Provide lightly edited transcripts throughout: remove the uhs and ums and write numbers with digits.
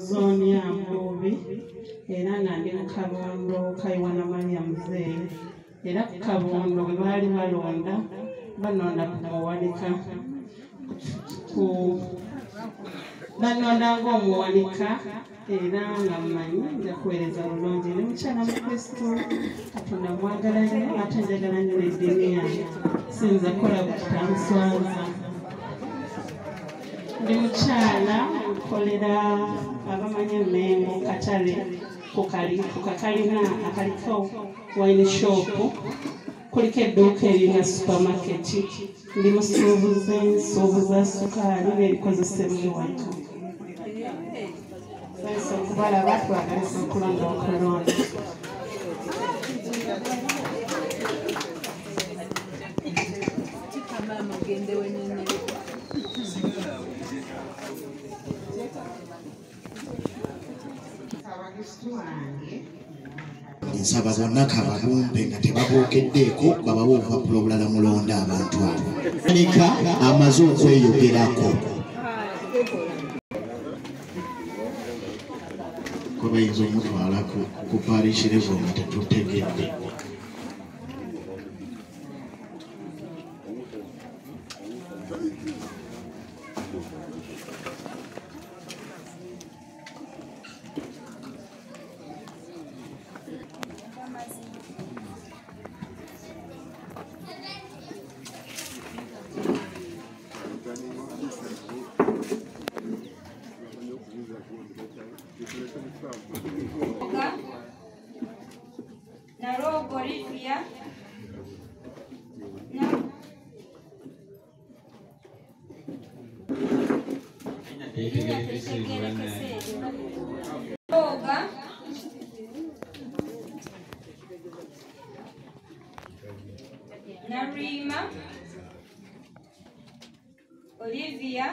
zooni ya Mbuubi era nga ndi mu Kabondo Kayiwana Maria Muzeeyi era ku Kabondo bwe baali balonda banonda ku muwanika banonda ng'omuwanika era nga mmanyi nja kuweereza bulungi ndi mukyala Bakristu Katonda mwagala nnyo ate njagala nnyo n'eddiini yange sinza kukola butanswaza ndi mukyala nkolera abamanyi emmengo katale ku kakalina akaliko wine shop kuliko edduuka erina supermarket ndi musuubuzi nsuubuza sukaali n'ebikozesebwa ewaka sense okubalaba twagalisa okulonda Okulonda nsaba bonna kababumpe nga tebabookeddeeko babawe obupapula obulala mulonda abantu abo anika amaze okweyogerako ko bayinza omutwala ku parish level nga tetutegedde Narima Olivia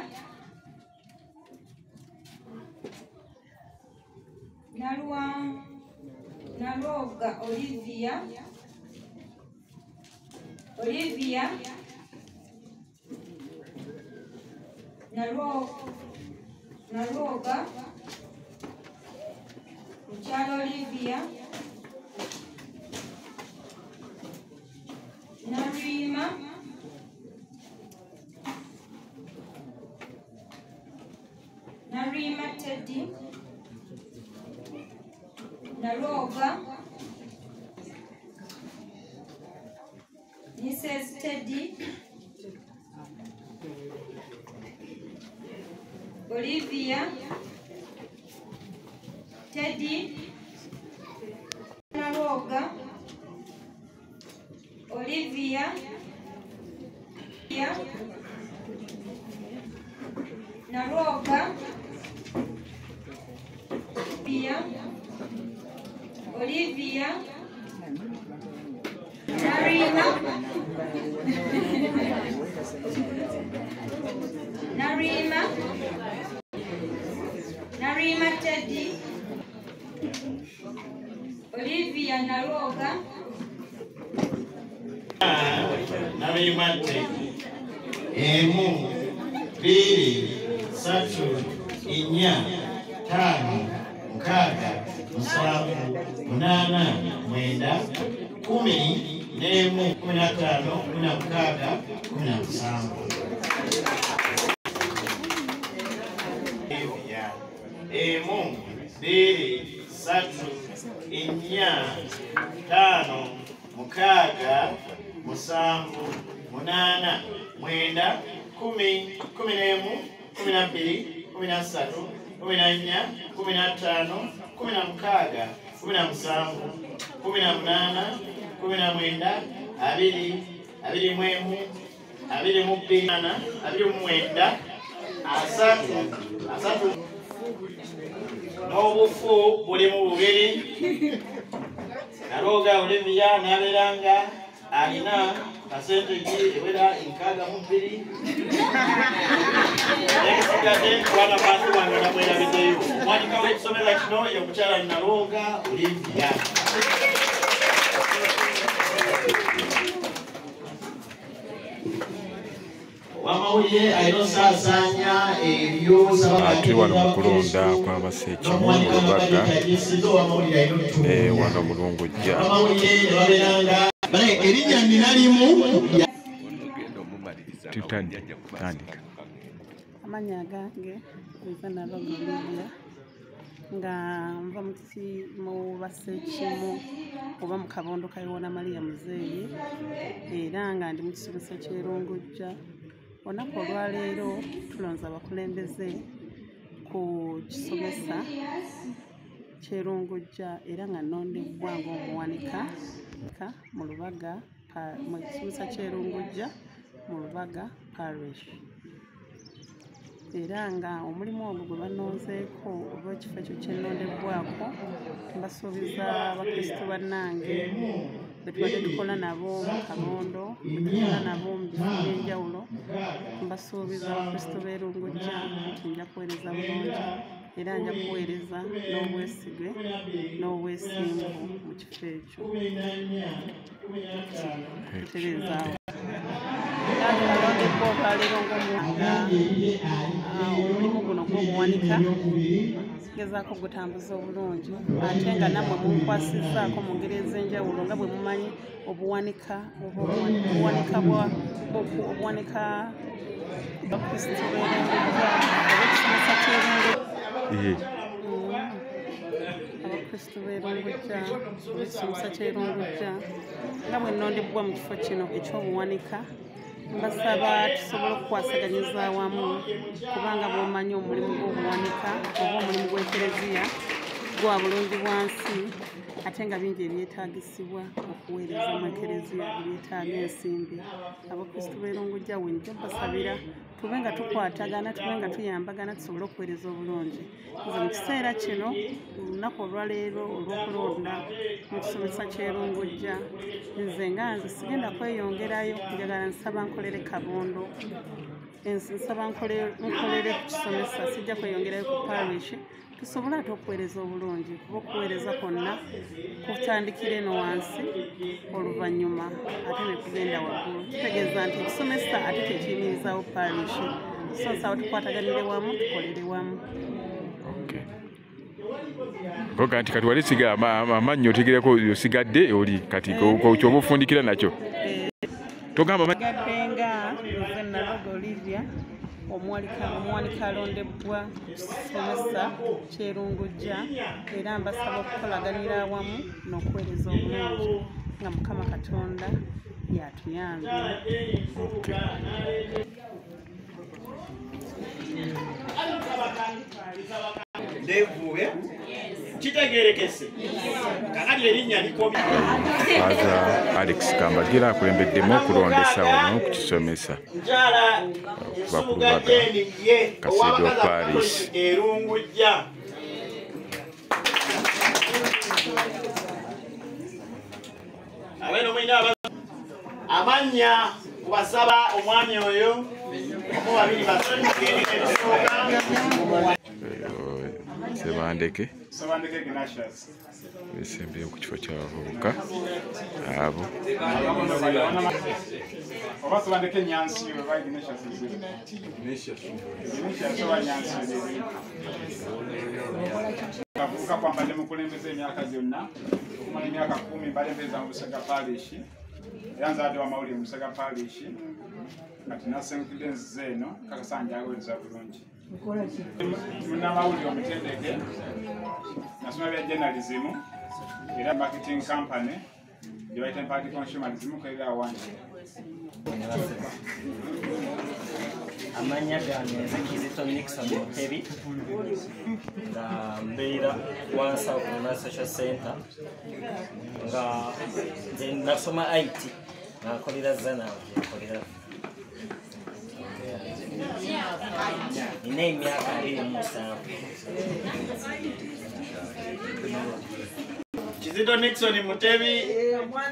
Naroga Olivia Naroga Mukyala Olivia Narima Teddy Naroga Mrs. Teddy Olivia Teddy Naroga Olivia Naroga Olivia Narima Teddy Olivia Naroga Narima Teddy emu bbiri ssatu nnya ttaano mukaaga musanvu munaana mwenda kumi n'emu 15 16 17 emu bbiri ssatu nnya ttaano mukaaga musanvu munaana mwenda kumi n'emu 12 13 14 15 16 17 18 19 20 21 22 asatu n'obufu bulimu bubiri Naroga Olivia n'abeeranga alina kasentegi ewera 62 ekisigadde kubanga bantu bange namwerabiddeyo omwanika w'ekisomero kino ye omukyala Naroga Olivia wamawulire alina saasaanya ebyo ate wano mu kulonda kw'abaseekimu mu Lubaga wano mu Lungujja. Erinnya nnina limu tutandika. Amanya gange nze Naloga Olivia nga nva mu baseekimu oba mu kabondo ka Yoona Maria Muzeeyi era nga ndi mu kisomesa ky'e Lungujja. Olunaku olwaleero tulonze abakulembeze ku kisomesa ky'e Lungujja era nga nnondebwa ng'omuwanika mu Lubaga mu kisomesa ky'e Lungujja mu Lubaga parish. Era nga omulimu ogwo gwe bannonzeeko oba ekifo ekyo kye nnondebwako mbasuubiza Bakristu bannange be tubadde tukola nabo mu kabondo, be tukola nabo mu bifo by'enjawulo. Mbasuubiza Bakristu b'e Lungujja nti nja kuweereza bulungi era nja kuweereza n'obwesige n'obwesimbu mu kifo ekyo. Tutereezaawo. Nalondebwa olwaleero omulimu guno gw'obuwanika gezaako gutambuza obulungi ate nga nammwe munkwasizzaako mu ngeri ez'enjawulo nga bwe mumanyi obuwanika Bakristu b'Olungujja ab'ekisomesa ky'e Lungujja. Abakristu b'e Lungujja ab'ekisomesa ky'e Lungujja nga bwe nnondebwa mu kifo kino eky'obuwanika mbasaba tusobole okukwasaganyiza awamu kubanga bw'omanyi omulimu gw'obuwanika oba omulimu gw'ekereziya gwa bulungi bwansi ate nga bingi ebyetaagisibwa okuweereza mu ekereziya ebyetaaga ensimbi. Abakristu b'e Lungujja wenjo basabira tube nga tukwatagana, tube nga tuyambagana tusobole okuweereza obulungi. Nze mu kiseera kino olunaku olwaleero olw'okulonda mu kisomesa ky'e Lungujja nze sigenda kweyongerayo, njagala nsaba nkolere kabondo, nsaba nkolere ku kisomesa, sijja kweyongerayo ku parish tusobole ate okuweereza obulungi kuba okuweereza kwonna kutandikira eno wansi oluvannyuma ate ne kugenda waggulu. Kitegeeza nti ekisomesa ate kyekiyimirizaawo parish, so nsaba tukwataganire wamu tukolere wamu. Koga nti kati wali siga amannyo otegereko osigadde oli kati kyoba ofundikira nakyo togamba gadde nga nze Naloga Olivia omuwanika alondebwa ku kisomesa ky'e Lungujja era mbasaba okukolaganira awamu n'okuweereza obulungi nga Mukama Katonda yatuyambye. Ndevuwe kitegeerekese kakati erinnya likomye. Father Alex Kambagira akulembeddemu okulondesa wano ku kisomesa kuba ku Lubaga cathedral parish e Lungujja. Abeno mwina amannya kubasaba omwami oyo omu babiri Sebandeke besembyeyo ku kifo ky'abavubuka abo oba Sebandeke Nyansi avubuka kwambadde mukulembeza emyaka gyonna okumala emyaka 10 mbalembeza mu Busega parish era nzadde wa mawulire mu Busega parish kati nasenkudde nzize eno kakasanja aweereza bulungi. Munnamawulire omutendeke nasoma bya journalism era marketing company gye bayita Party Consumerism kwera wange. Amanya gange nze Kizito Nixon Mutebi nga mbeera wansa ku Social Center nga nze nasoma IT nakolera zana nkolera nina emyaka 27. Kizito Nixon Mutebi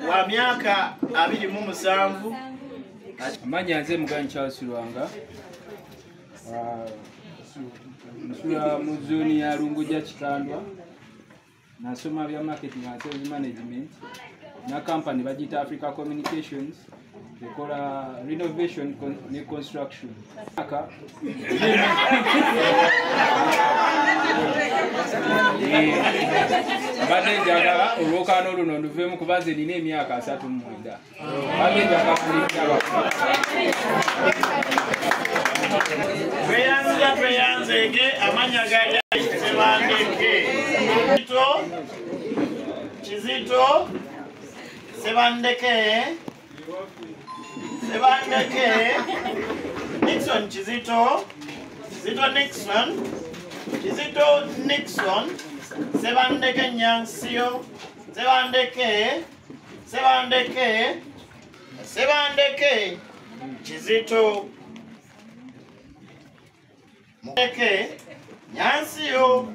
wa myaka 27. Amanya nze Muganyi Charles Lwanga nsula mu zoni ya Lungujja Kitandwa nasoma bya marketing and sales management na company bagita Africa Communications ekola renovation ne construction. Mbadde njagala olwokaano luno nduveemu kuba nze nina emyaka 39. Mbadde njagala tweyanzege amanya gali Sebandeke Kizito Sebandeke Nixon Kizito Nixon Kizito Nixon Sebandeke Nyansio Sebandeke Kizito Nyansio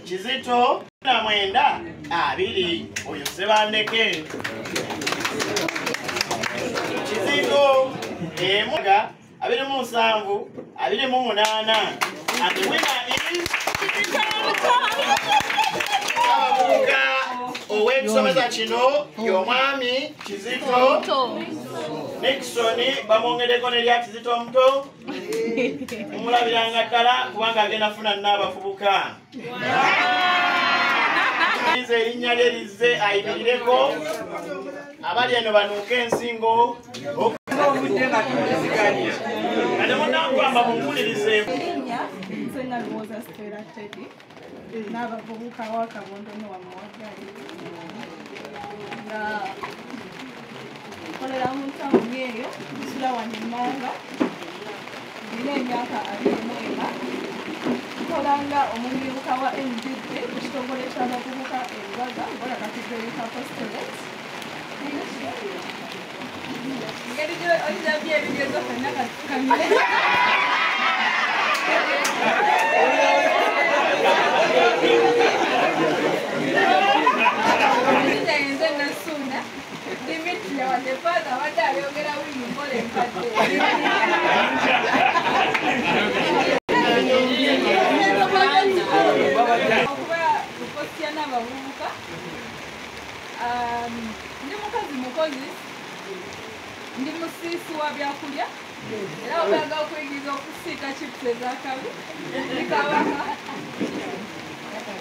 Kizito na mwenda abiri oyo Sebandeke Kizito emuga abiri mu 7 abiri mu 8 and the winner is Ababuka ow'ekusomesa kino y'omwami Kizito Nixon bamwongereko nerya Kizito omuto mumulabiranga ddala kubanga agenda funa n'abavubuka ize erinnya lye lizze ayimirireko abali eno banuuka ensingo ate munnankugamba mumpulirize n'abavubuka wa Kabondo ne Wamuwagali nga nkolera mu ntawuni eyo nsula wano Emanga nina emyaka 24 nkolanga omumbibuka wa NGP ku kitongole ky'abavubuka e Lubaga ngola cathedral apostolate ngeri gyo oyizabye ebigezo fenna kamire nze nasuna dimitri wadefaza wadde ayogera wiyimbola enkadde okuba okosya n'abavubuka ndi mukazi mukozi ndi musiisi wa byakulya era obaga okuyingiza okusiika chips ezakabi ndikabaka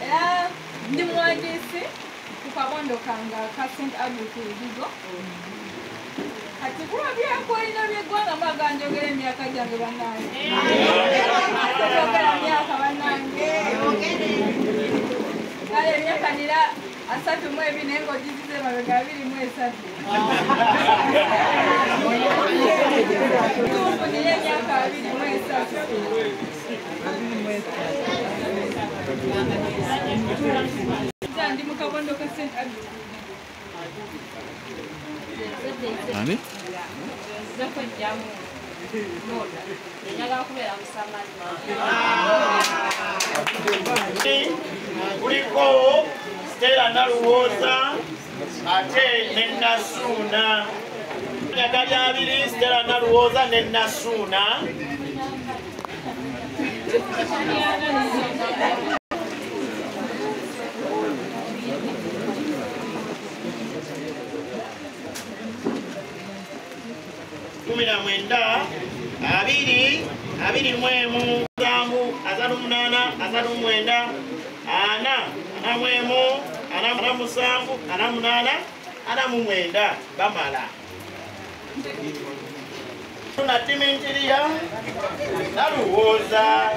era ndi muwandiisi ku kabondo kanga ka St. Abu ku Lubigo kati kuba byakolina byeggwanga mbaga njogera emyaka gyange bannange njogera myaka bannange kale emyaka nira 32 naye ng'ogizize mabega 23 tufunire emyaka 23 ndi mu kabondo ka St. Abu Ani? kuliko Stella Naluwoza ate ne Nasuna nyagali abiri Stella Naluwoza ne Nasuna mwenda abiri mwemu zambu azanu munana azanu mwenda ana mwemu ana musanvu ana munana ana mwenda bamala tuna Dimitria Naluwoza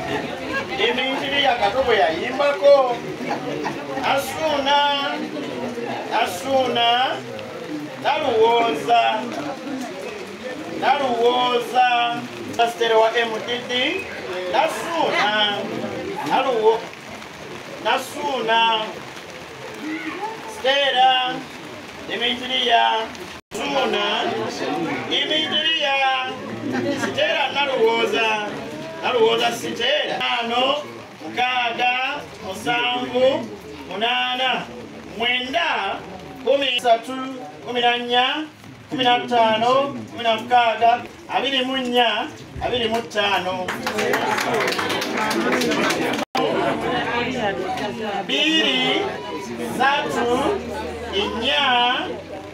Dimitria katobo yayimbako Asuna Naluwoza Pastor wa MTD Nasuna Stella Dimitria Dimitria Stella Naluwoza Stella ano mukaga musanvu munana mwenda 13 14 15 16 24 25 biri 3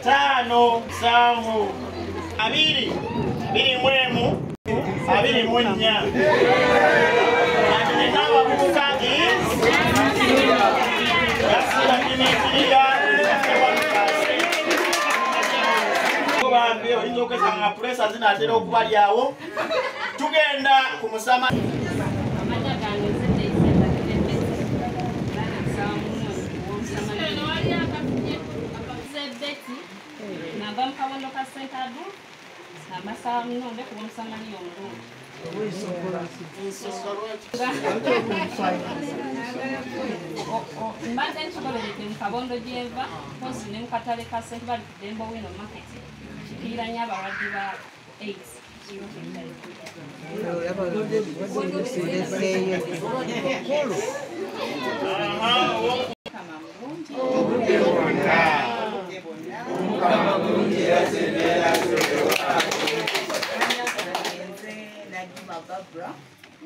4 5 7 2 2 2 4 oyinza okwesanga puresa zinatera okubalyawo tugenda ku musama nava mu kabondo ka sentadu nabasaba munombe kuba omusamani omulungi mbadde nkigoberete mu kabondo gyenva pozi ne mu katale ka sente bali ku Dembo Wino Market kikiira nnyo abalwadde ba AIDS.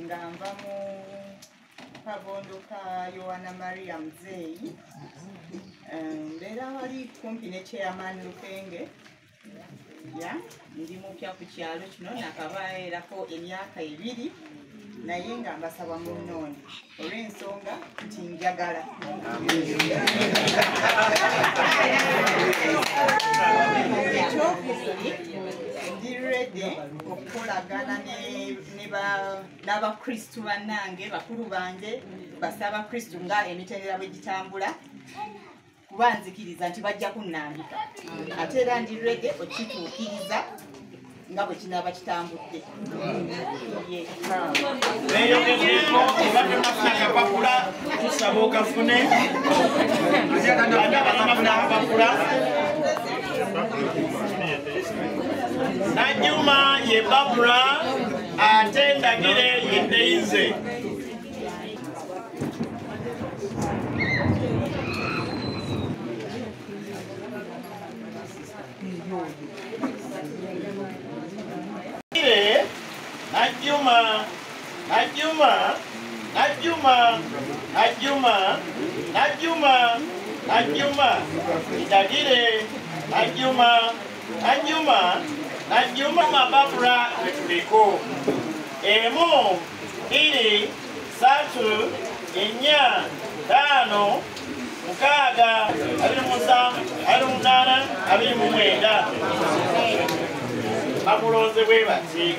nga nva mu kabondo ka Yohana Maria Muzeeyi mbeera wali kumpi ne chairman Lukenge ndi mupya ku kyalo kino nakabaerako emyaka 2 naye nga mbasaba munnoondi olw'ensonga nti njagala ndi ready okukolagana n'abakristu bannange bakulu bange basaba kristu nga emitendera bwe gitambula kuba nzikiriza nti bajja kunnambika ate era ndi ready okituukiriza nga bwe kinaaba kitambudde beeyogeddeko obadde mafuna akapapula tusaba okafune abafuna akapapula Najjuma ye Babula ate Ndagire ye Deize. Najjuma Ndagire Najjuma Babula wetuliko 1 2 3 4 5 6 27 29 bakulonze bwe bati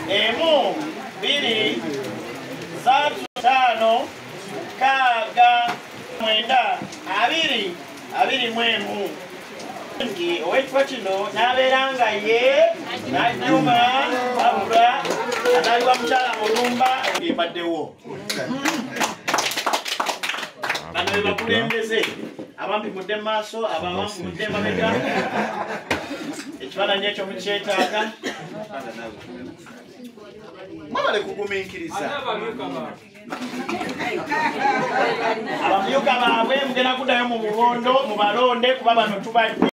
1 2 3 5 6 9 21 owekifo kino n'abeera nga ye Najjuma Babula ataliwa mukyala mulumba ebaddewo bano be bakulembeze abampimudde mu maaso abampimudde emabega ekifaananyi ekyo mukyetaaga mwabale kugumiikiriza abamyuka baabwe mugenda kuddayo mu bubondo mubalonde kuba bano tubadde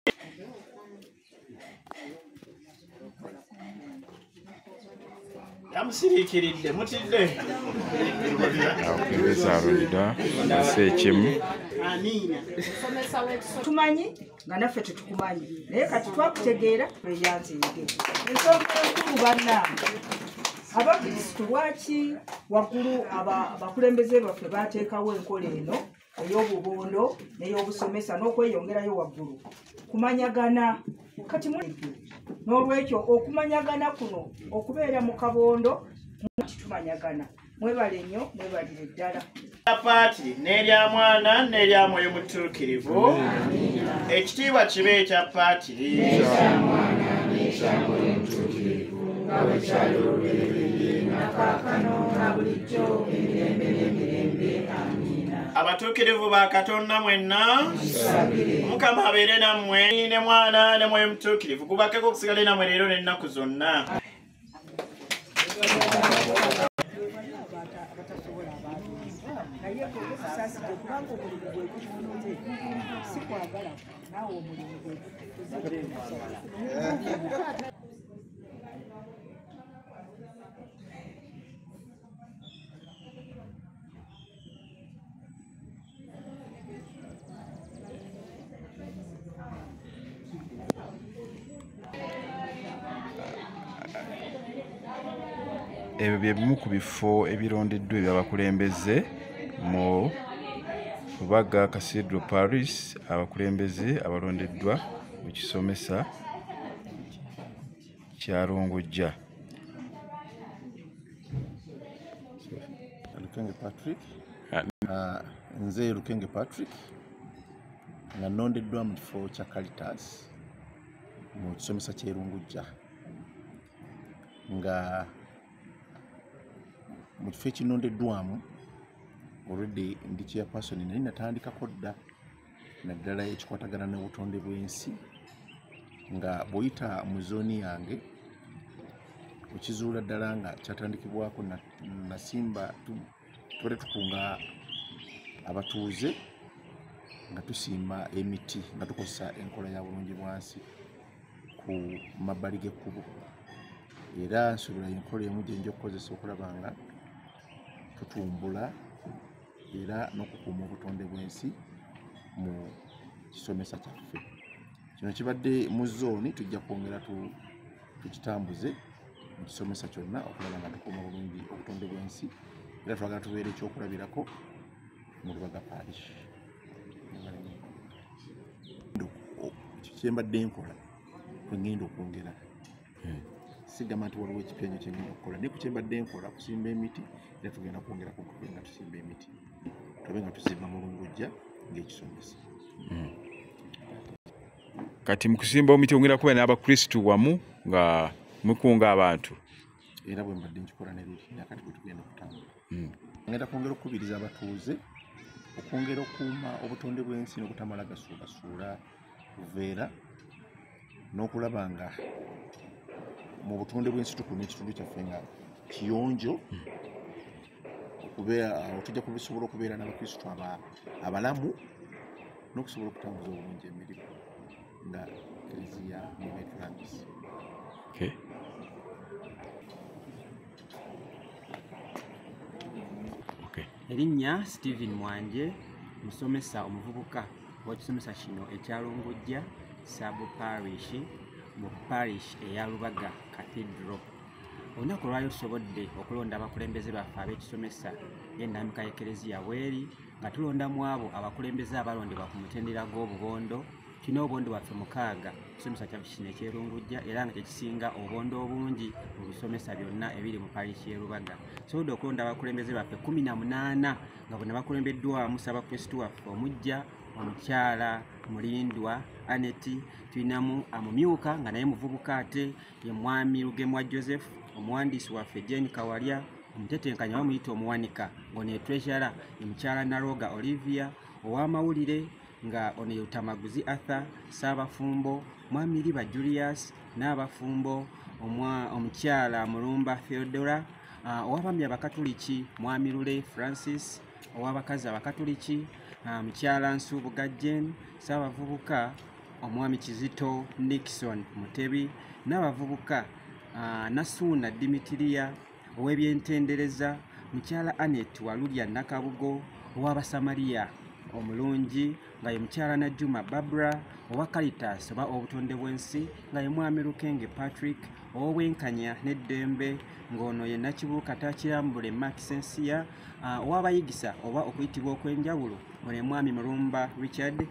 yamusiriikiridde mutidde tumanyi nga naffe tetukumanyi naye kati twakutegeera eyanzige ensonga enkulu bannange abakristu lwaki waggulu abakulembeze baffe bateekawo enkola eno ey'obubondo n'ey'obusomesa n'okweyongerayo waggulu kumanyagana kati n'olwekyo okumanyagana kuno okubeera mu kabondo tumanyagana mwebale nnyo mwebalire ddala paati n'erya mwana n'erya mwoyo mutuukirivu ekitiibwa kibe ekya paati abatuukirivu ba Katonda mwenna Mukama abeere nammwe ne mwana ne mwoyo mutuukirivu kubakeko okusigala nammwe leero n'ennaku zonna. ebyo bye bimu ku bifo ebirondeddwa ebyabakulembeze mu Lubaga Cathedral Parish, abakulembeze abalondeddwa mu kisomesa kya Lungujja. Lukenge Patrick. Nze Lukenge Patrick nga nondeddwa mu kifo kya Caritas mu kisomesa kya Lungujja, nga mu kifo ekinondeddwamu already ndi chairperson nali natandikako dda naddala ekikwatagana n'obutonde bw'ensi, nga bw'oyita mu zooni yange okizuula ddala nga kyatandikibwako nasimba tubadde tukunga abatuuze nga tusimba emiti nga tukozesa enkola ya bulungi bwansi ku mabbali g'ekkubo, era nsuubira enkola emu gye nja okukozesa okulaba nga tutumbula era n'okukuuma obutonde bw'ensi mu kisomesa kyaffe. Kino kibadde mu zooni, tujja kwongera tukitambuze mu kisomesa kyonna okulaba nga tukuuma bulungi obutonde bw'ensi, era twagala tubeere ekyokulabirako mu Lubaga Parish. Kyembadde nkola kwengenda okwongera, sigamba nti waliwo ekipenyo kyengenda okukola, naye ku kyembadde nkola kusimba emiti, era tugenda kwongerako nga tusimba emiti, tube nga tusimba mu Lungujja ng'ekisomesa. Kati mu kusimba emiti ongera kuba n'Abakristu wamu nga mukunga abantu, era bwe mbadde nkikola neriri nakati bwe tugenda okutambula. Ngenda kwongera okukubiriza abatuuze okwongera okukuuma obutonde bw'ensi n'obutamala gasuulasuula buveera, n'okulaba nga mu butonde bw'ensi tukuuma ekitundu kyaffe nga kiyonjo, tujja kubisobola okubeera n'Abakristu abalamu n'okusobola okutambuza obulungi emirimu nga Eklezia n'ebetulambisa. Erinnya Stephen Mwanje, musomesa omuvubuka w'ekisomesa kino ekya Lungujja Sub-parish mu parish eya Lubaga Cathedral. Olunaku lwali tusobodde okulonda abakulembeze baffe ab'ekisomesa y'ennambika y'Eklezia bweri, nga tulondamu abo abakulembeze abalondebwa ku mutendera gw'obubondo. Kino obubondo bwaffe 6 ekisomesa kyaffe kino eky'e Lungujja, era nga kyekisinga obubondo obungi mu bisomesa byonna ebiri mu parish y'e Lubaga. Tusobodde okulonda abakulembeze baffe 18 nga bonna bakulembeddwamu Ssaabakristu waffe omujja, omukyala mulindwa Aneti, tulinamu amumyuka nga naye muvubuka ate ye mwami Lugemwa Joseph, omuwandiisi waffe Jane Kawalya, omutetenkanya bamuyita omuwanika ng'ono ye treasurer ye mukyala Naroga Olivia, ow'amawulire nga ono ye Utamaguzi Arthur, Ssaabafumbo mwami Liba Julius, n'abafumbo omukyala Mulumba Theodora, ow'abaami abakatuliki mwami Lule Francis, ow'abakazi abakatuliki mukyala Nsubuga Jane, Ssaabavubuka omwami Kizito Nixon Mutebi, n'abavubuka Nasuuna Dimitiria, ow'ebyentendereza mukyala Anet Walulya Nakabugo, ow'Abasamaria omulungi nga ye mukyala Najuma Barbara, owa Caritas oba obutonde bw'ensi nga ye mwami Lukenge Patrick, ow'obwenkanya n'eddembe ng'ono ye Nakibuuka Takirambule Makisensia, ow'abayigisa oba okuyitibwa okw'enjawulo ng'ono ye mwami Mulumba Richard,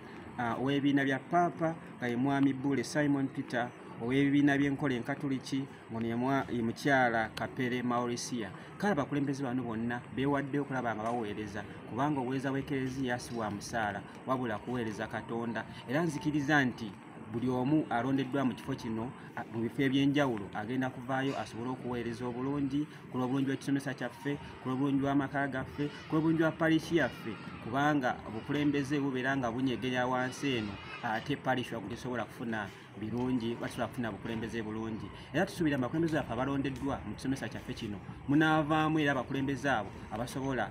ow'ebibiina bya Papa nga ye mwami Bule Simon Peter, ow'ebibiina by'enkola enkatuliki ng'ono ye mukyala Kapere Maurisia. Kale abakulembeze bano bonna beewadde okulaba nga baweereza, kubanga obuweereza bw'Eklezia si bwa musaala wabula kuweereza Katonda, era nzikiriza nti buli omu alondeddwa mu kifo kino mu bifo eby'enjawulo agenda kuvaayo asobole okuweereza obulungi ku lw'obulungi bw'ekisomesa kyaffe, ku lw'obulungi bw'amaka gaffe, ku lw'obulungi bwa parishi yaffe, kubanga obukulembeze bubeera nga bunyegera wansi eno ate parishi wagu tesobola kufuna birungi, basobola kufuna bukulembeze bulungi. Era tusuubira abakulembeze baffe abalondeddwa mu kisomesa kyaffe kino munaavaamu era abakulembeze abo abasobola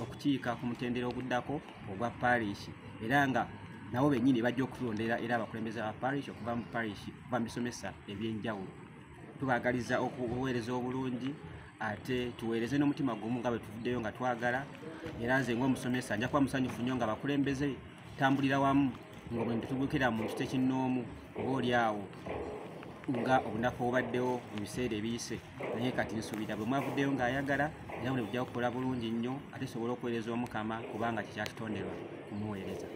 okukiika ku mutendera oguddako ogwa parishi, era nga nabo bennyini bajja okutulondera era abakulembeze ba parish okuva mu parish kuva mu bisomesa eby'enjawulo. Tubaagaliza okuweereza obulungi ate tuweereze n'omutima gumu nga bwe tuvuddeyo nga twagala, era nze ng'omusomesa nja kuba musanyufu nnyo nga abakulembeze tambulira wamu nga bwe tubuukira mu kifo ekinnoomu oba oli awo nga obunafu obubaddewo mu biseera ebiyise, naye kati nsuubira bwe mwavuddeyo ng'ayagala era bwe bujja kukola bulungi nnyo ate sobola okuweereza Omukama kubanga kikyatutonderwa kumuweereza.